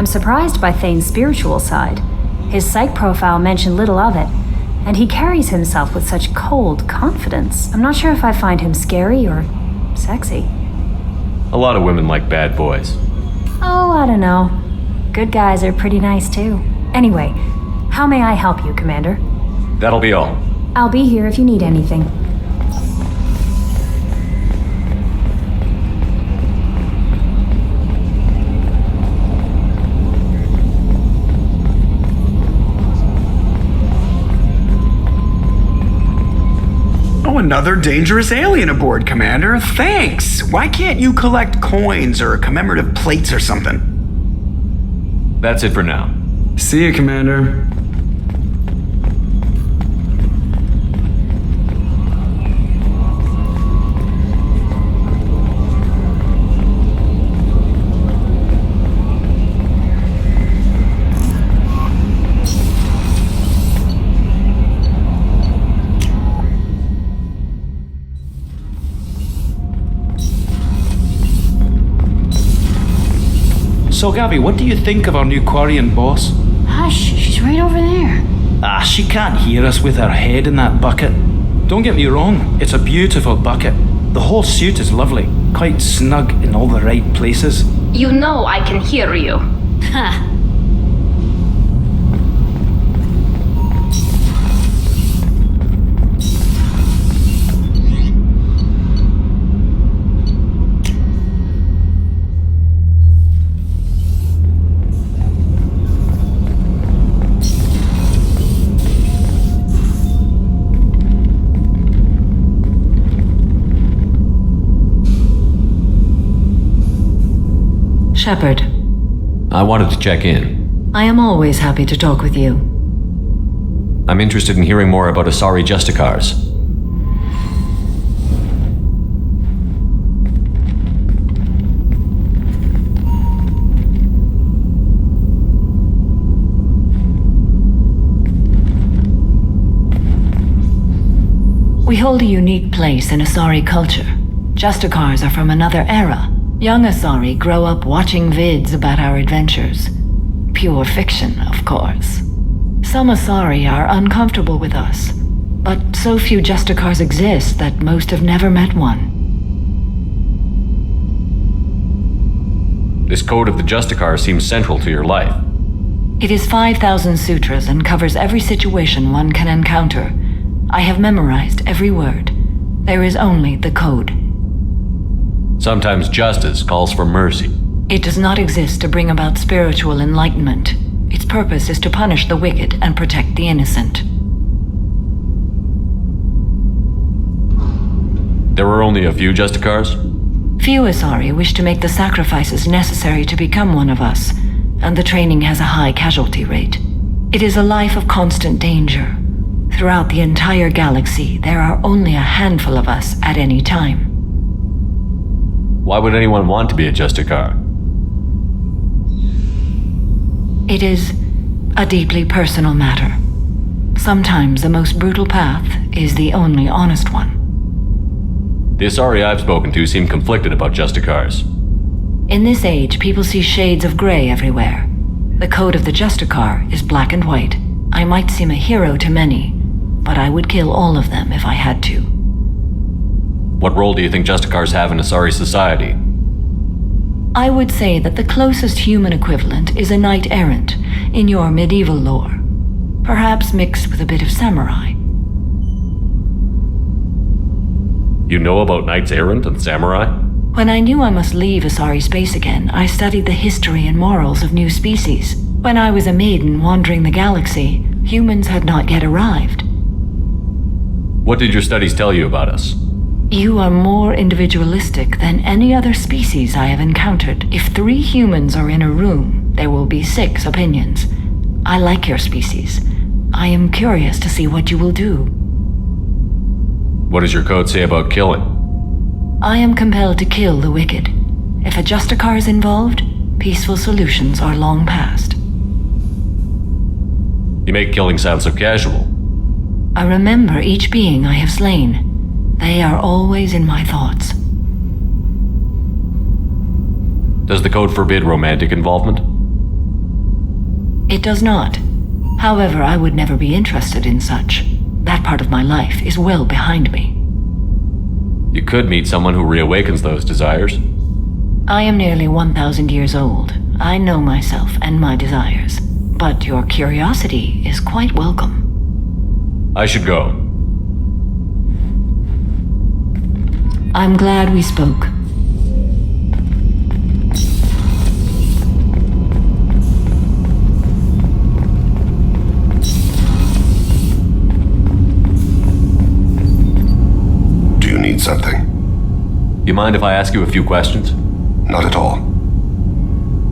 surprised by Thane's spiritual side. His psych profile mentioned little of it, and he carries himself with such cold confidence. I'm not sure if I find him scary or sexy. A lot of women like bad boys. Oh, I don't know. Good guys are pretty nice too. Anyway, how may I help you, Commander? That'll be all. I'll be here if you need anything. Oh, another dangerous alien aboard, Commander. Thanks. Why can't you collect coins or commemorative plates or something? That's it for now. See you, Commander. So, Gabby, what do you think of our new Quarian boss? Hush, she's right over there. She can't hear us with her head in that bucket. Don't get me wrong, it's a beautiful bucket. The whole suit is lovely, quite snug in all the right places. You know I can hear you. Ha! Shepard. I wanted to check in. I am always happy to talk with you. I'm interested in hearing more about Asari Justicars. We hold a unique place in Asari culture. Justicars are from another era. Young Asari grow up watching vids about our adventures. Pure fiction, of course. Some Asari are uncomfortable with us, but so few Justicars exist that most have never met one. This code of the Justicar seems central to your life. It is 5,000 sutras and covers every situation one can encounter. I have memorized every word. There is only the code. Sometimes justice calls for mercy. It does not exist to bring about spiritual enlightenment. Its purpose is to punish the wicked and protect the innocent. There were only a few Justicars? Few Asari wish to make the sacrifices necessary to become one of us, and the training has a high casualty rate. It is a life of constant danger. Throughout the entire galaxy, there are only a handful of us at any time. Why would anyone want to be a Justicar? It is a deeply personal matter. Sometimes the most brutal path is the only honest one. The Asari I've spoken to seem conflicted about Justicars. In this age, people see shades of gray everywhere. The code of the Justicar is black and white. I might seem a hero to many, but I would kill all of them if I had to. What role do you think Justicars have in Asari society? I would say that the closest human equivalent is a knight-errant in your medieval lore, perhaps mixed with a bit of samurai. You know about knights errant and samurai? When I knew I must leave Asari space again, I studied the history and morals of new species. When I was a maiden wandering the galaxy, humans had not yet arrived. What did your studies tell you about us? You are more individualistic than any other species I have encountered. If 3 humans are in a room, there will be 6 opinions. I like your species. I am curious to see what you will do. What does your code say about killing? I am compelled to kill the wicked. If a Justicar is involved, peaceful solutions are long past. You make killing sound so casual. I remember each being I have slain. They are always in my thoughts. Does the code forbid romantic involvement? It does not. However, I would never be interested in such. That part of my life is well behind me. You could meet someone who reawakens those desires. I am nearly 1,000 years old. I know myself and my desires. But your curiosity is quite welcome. I should go. I'm glad we spoke. Do you need something? You mind if I ask you a few questions? Not at all.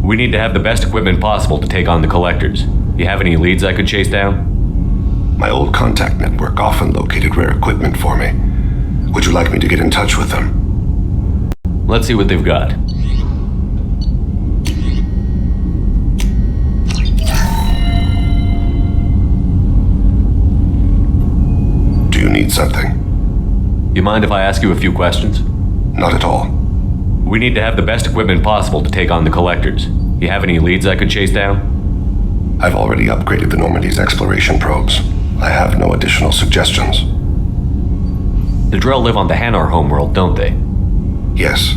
We need to have the best equipment possible to take on the collectors. You have any leads I could chase down? My old contact network often located rare equipment for me. Would you like me to get in touch with them? Let's see what they've got. Do you need something? You mind if I ask you a few questions? Not at all. We need to have the best equipment possible to take on the collectors. You have any leads I could chase down? I've already upgraded the Normandy's exploration probes. I have no additional suggestions. The Drell live on the Hanar homeworld, don't they? Yes.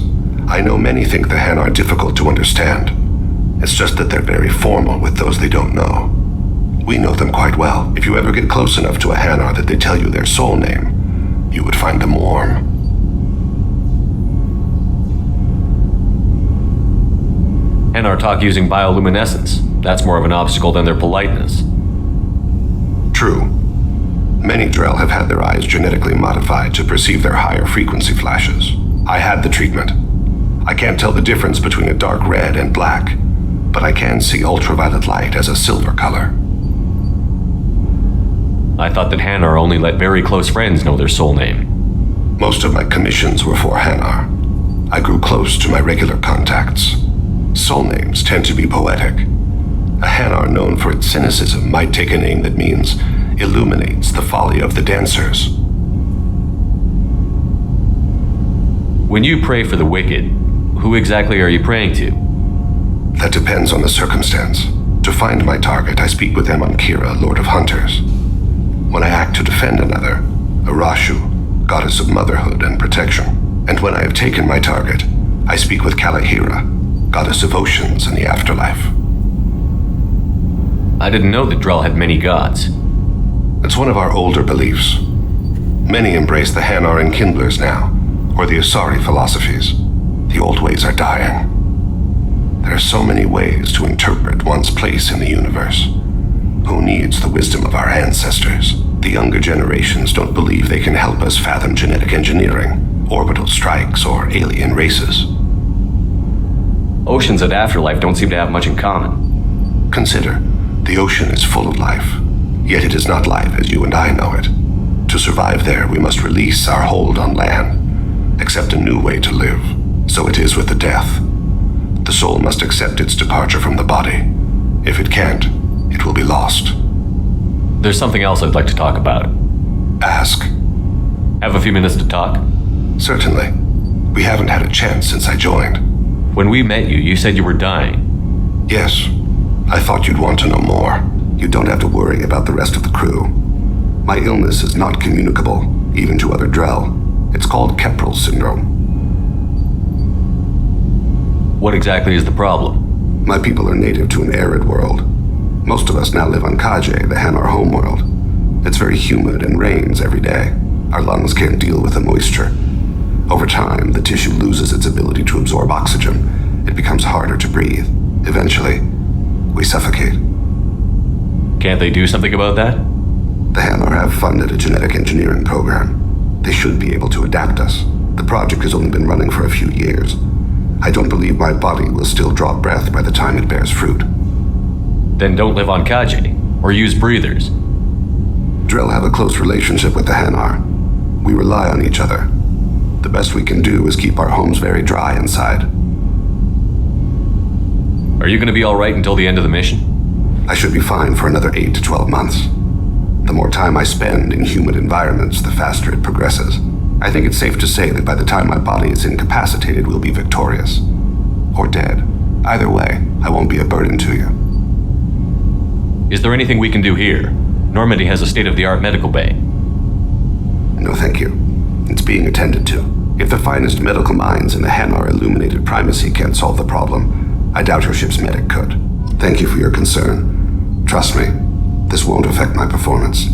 I know many think the Han are difficult to understand. It's just that they're very formal with those they don't know. We know them quite well. If you ever get close enough to a Hanar that they tell you their soul name, you would find them warm. Hanar talk using bioluminescence. That's more of an obstacle than their politeness. True. Many Drell have had their eyes genetically modified to perceive their higher frequency flashes. I had the treatment. I can't tell the difference between a dark red and black, but I can see ultraviolet light as a silver color. I thought that Hanar only let very close friends know their soul name. Most of my commissions were for Hanar. I grew close to my regular contacts. Soul names tend to be poetic. A Hanar known for its cynicism might take a name that means illuminates the folly of the dancers. When you pray for the wicked, who exactly are you praying to? That depends on the circumstance. To find my target, I speak with them on Kira, Lord of Hunters. When I act to defend another, Arashu, goddess of motherhood and protection. And when I have taken my target, I speak with Kalahira, goddess of oceans and the afterlife. I didn't know that Drell had many gods. It's one of our older beliefs. Many embrace the Hanar and Kindlers now, or the Asari philosophies. The old ways are dying. There are so many ways to interpret one's place in the universe. Who needs the wisdom of our ancestors? The younger generations don't believe they can help us fathom genetic engineering, orbital strikes, or alien races. Oceans and afterlife don't seem to have much in common. Consider, the ocean is full of life, yet it is not life as you and I know it. To survive there, we must release our hold on land, accept a new way to live. So it is with the death. The soul must accept its departure from the body. If it can't, it will be lost. There's something else I'd like to talk about. Ask. Have a few minutes to talk? Certainly. We haven't had a chance since I joined. When we met you, you said you were dying. Yes. I thought you'd want to know more. You don't have to worry about the rest of the crew. My illness is not communicable, even to other Drell. It's called Keprel syndrome. What exactly is the problem? My people are native to an arid world. Most of us now live on Kaje, the Hanar homeworld. It's very humid and rains every day. Our lungs can't deal with the moisture. Over time, the tissue loses its ability to absorb oxygen. It becomes harder to breathe. Eventually, we suffocate. Can't they do something about that? The Hanar have funded a genetic engineering program. They should be able to adapt us. The project has only been running for a few years. I don't believe my body will still draw breath by the time it bears fruit. Then don't live on Kaje, or use breathers. Drell have a close relationship with the Hanar. We rely on each other. The best we can do is keep our homes very dry inside. Are you going to be alright until the end of the mission? I should be fine for another 8 to 12 months. The more time I spend in humid environments, the faster it progresses. I think it's safe to say that by the time my body is incapacitated, we'll be victorious. Or dead. Either way, I won't be a burden to you. Is there anything we can do here? Normandy has a state-of-the-art medical bay. No, thank you. It's being attended to. If the finest medical minds in the Hanar illuminated primacy can't solve the problem, I doubt your ship's medic could. Thank you for your concern. Trust me, this won't affect my performance.